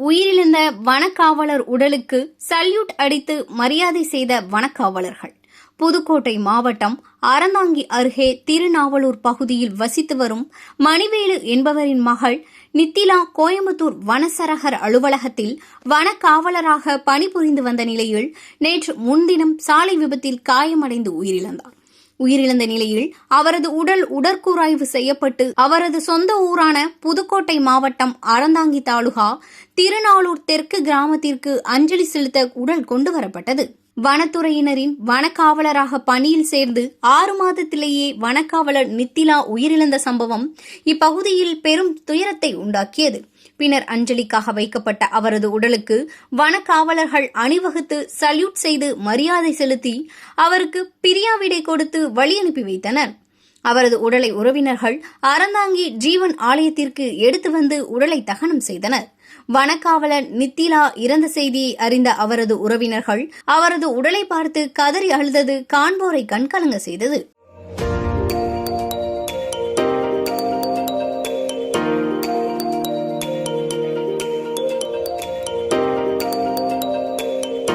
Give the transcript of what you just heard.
உயிரிழந்த வனக்காவலர் உடலுக்கு சல்யூட் அடித்து மரியாதை செய்த வனக்காவலர்கள். புதுக்கோட்டை மாவட்டம் அறந்தாங்கி அருகே திருநாவலூர் பகுதியில் வசித்து வரும் மணிவேலு என்பவரின் மகள் நித்திலா கோயம்புத்தூர் வனசரகர் அலுவலகத்தில் வனக்காவலராக பணிபுரிந்து வந்த நிலையில் நேற்று முன்தினம் சாலை விபத்தில் காயமடைந்து உயிரிழந்தார். உயிரிழந்த நிலையில் அவரது உடல் உடற்கூராய்வு செய்யப்பட்டு அவரது சொந்த ஊரான புதுக்கோட்டை மாவட்டம் அறந்தாங்கி தாலுகா திருநாளூர் தெற்கு கிராமத்திற்கு அஞ்சலி செலுத்த உடல் கொண்டு வரப்பட்டது. வனத்துறையினரின் வனக்காவலராக பணியில் சேர்ந்து 6 மாதத்திலேயே வனக்காவலர் நித்திலா உயிரிழந்த சம்பவம் இப்பகுதியில் பெரும் துயரத்தை உண்டாக்கியது. பின்னர் அஞ்சலிக்காக வைக்கப்பட்ட அவரது உடலுக்கு வனக்காவலர்கள் அணிவகுத்து சல்யூட் செய்து மரியாதை செலுத்தி அவருக்கு பிரியாவிடை கொடுத்து வழி அனுப்பி வைத்தனர். அவரது உடலை உறவினர்கள் அறந்தாங்கி ஜீவன் ஆலயத்திற்கு எடுத்து வந்து உடலை தகனம் செய்தனர். வனக்காவலர் நித்திலா இறந்த செய்தியை அறிந்த அவரது உறவினர்கள் அவரது உடலை பார்த்து கதறி அழுதது காண்போரை கண்கலங்க செய்தது.